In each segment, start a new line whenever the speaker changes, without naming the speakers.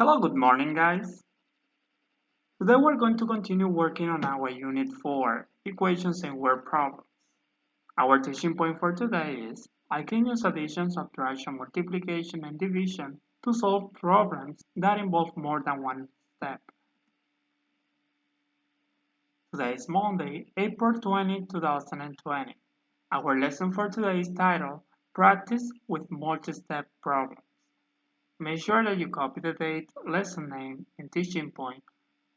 Hello, good morning, guys. Today we're going to continue working on our Unit 4, Equations and Word Problems. Our teaching point for today is I can use addition, subtraction, multiplication, and division to solve problems that involve more than one step. Today is Monday, April 20, 2020. Our lesson for today is titled Practice with Multi-Step Problems. Make sure that you copy the date, lesson name, and teaching point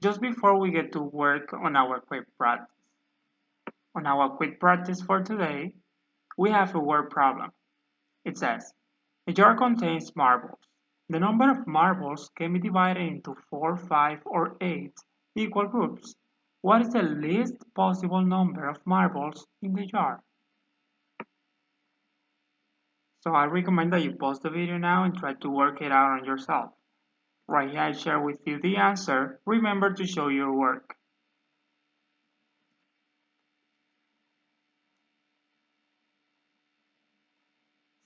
just before we get to work on our quick practice. On our quick practice for today, we have a word problem. It says, a jar contains marbles. The number of marbles can be divided into 4, 5, or 8 equal groups. What is the least possible number of marbles in the jar? So I recommend that you pause the video now and try to work it out on yourself. Right here I share with you the answer. Remember to show your work.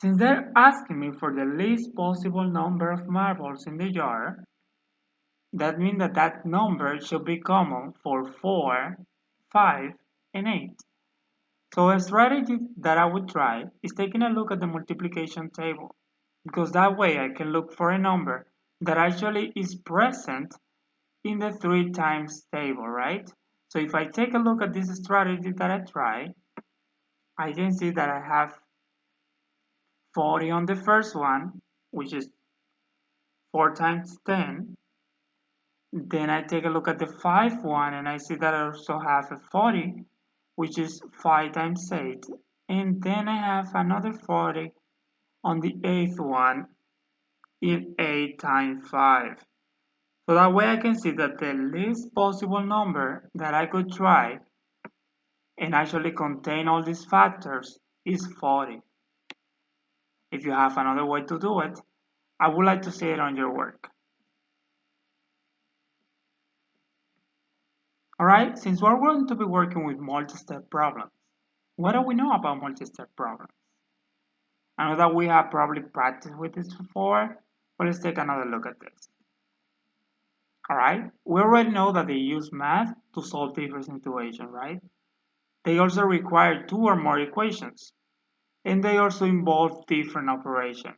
Since they're asking me for the least possible number of marbles in the jar, that means that that number should be common for 4, 5, and 8. So a strategy that I would try is taking a look at the multiplication table, because that way I can look for a number that actually is present in the 3 times table, right? So if I take a look at this strategy that I try, I can see that I have 40 on the first one, which is 4 times 10. Then I take a look at the 5 one and I see that I also have a 40, which is 5 times 8. And then I have another 40 on the 8th one in 8 times 5. So that way I can see that the least possible number that I could try and actually contain all these factors is 40. If you have another way to do it, I would like to see it on your work. Alright, since we're going to be working with multi-step problems, what do we know about multi-step problems? I know that we have probably practiced with this before, but let's take another look at this. Alright, we already know that they use math to solve different situations, right? They also require 2 or more equations, and they also involve different operations.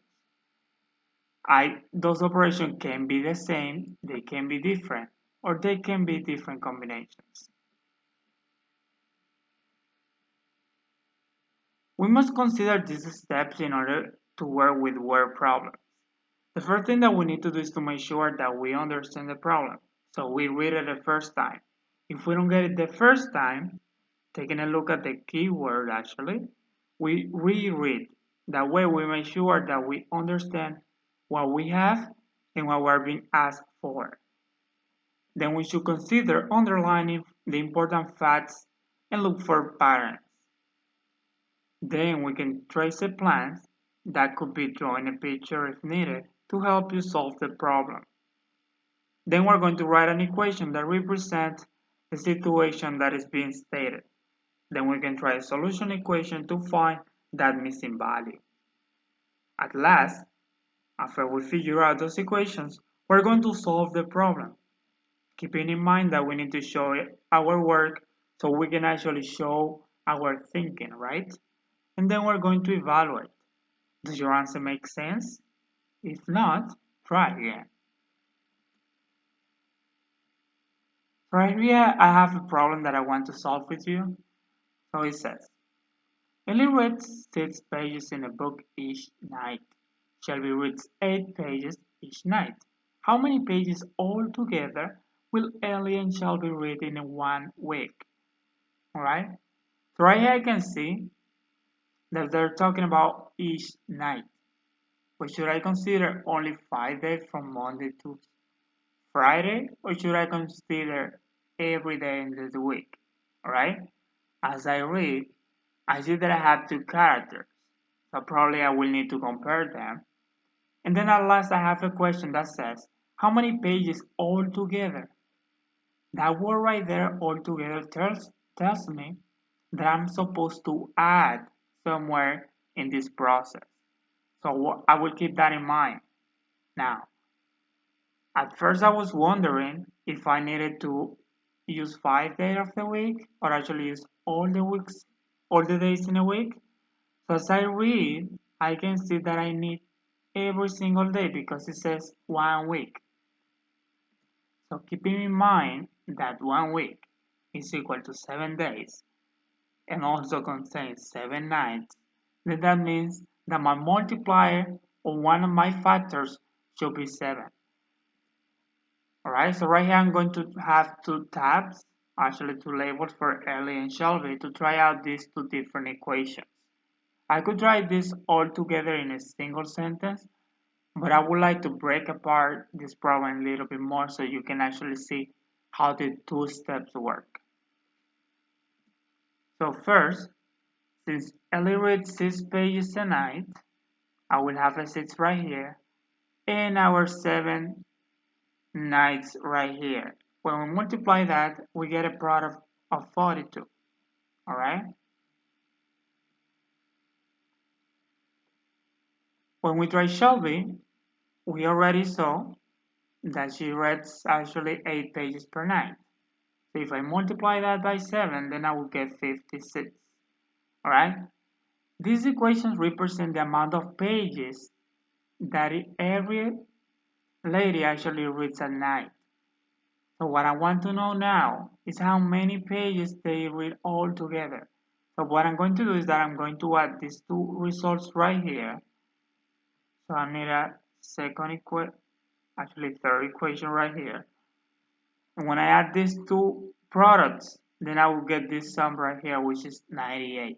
Those operations can be the same, they can be different, or they can be different combinations. We must consider these steps in order to work with word problems. The first thing that we need to do is to make sure that we understand the problem. So we read it the first time. If we don't get it the first time, taking a look at the keyword actually, we reread. That way we make sure that we understand what we have and what we're being asked for. Then we should consider underlining the important facts and look for patterns. Then we can trace a plan that could be drawing a picture if needed to help you solve the problem. Then we're going to write an equation that represents the situation that is being stated. Then we can try a solution equation to find that missing value. At last, after we figure out those equations, we're going to solve the problem. Keeping in mind that we need to show our work so we can actually show our thinking, right? And then we're going to evaluate. Does your answer make sense? If not, try again. Right here, I have a problem that I want to solve with you. So it says, Ellie reads 6 pages in a book each night. Shelby reads 8 pages each night. How many pages altogether will Ellie and Shelby read in 1 week? Alright? So right here I can see that they're talking about each night. But should I consider only 5 days from Monday to Friday, or should I consider every day in this week? Alright? As I read, I see that I have 2 characters, so probably I will need to compare them. And then at last I have a question that says, how many pages altogether? That word right there, altogether, tells me that I'm supposed to add somewhere in this process. So I will keep that in mind. Now, At first I was wondering if I needed to use 5 days of the week or actually use all the days in a week. So as I read, I can see that I need every single day because it says 1 week. So keeping in mind that 1 week is equal to 7 days and also contains 7 nights, then that means that my multiplier on one of my factors should be 7. Alright, so right here I'm going to have two tabs, actually two labels for Ellie and Shelby to try out these two different equations. I could write this all together in a single sentence, but I would like to break apart this problem a little bit more so you can actually see how the two steps work. So first, since Ellie reads 6 pages a night, I will have a 6 right here, and our 7 nights right here. When we multiply that, we get a product of 42. Alright? When we try Shelby, we already saw that she reads actually 8 pages per night. So if I multiply that by 7, then I will get 56. Alright? These equations represent the amount of pages that every lady actually reads at night. So what I want to know now is how many pages they read all together. So what I'm going to do is that I'm going to add these two results right here. So I need a third equation right here. And when I add these two products, then I will get this sum right here, which is 98.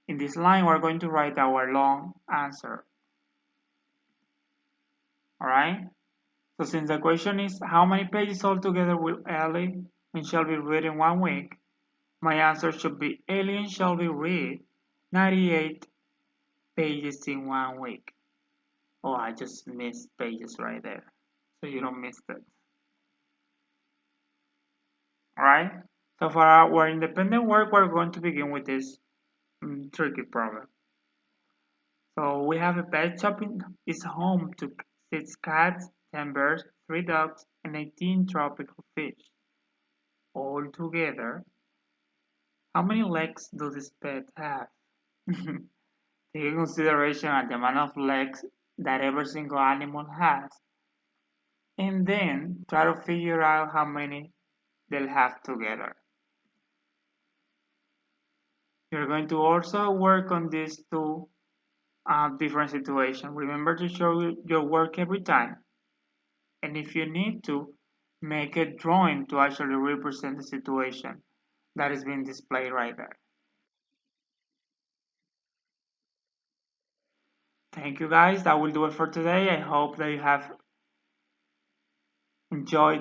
In this line, we're going to write our long answer. Alright? So since the question is how many pages altogether will Ellie and Shelby read in 1 week, my answer should be Ellie and Shelby read 98 pages in 1 week. Oh, I just missed pages right there. So you don't miss it. Alright? So for our independent work, we're going to begin with this tricky problem. So we have a pet shop is home to 6 cats, 10 birds, 3 dogs, and 18 tropical fish. All together, how many legs does this pet have? Take in consideration the amount of legs that every single animal has, and then try to figure out how many they'll have together. You're going to also work on these two different situations. Remember to show your work every time, and if you need to, make a drawing to actually represent the situation that is being displayed right there. Thank you guys, that will do it for today. I hope that you have enjoyed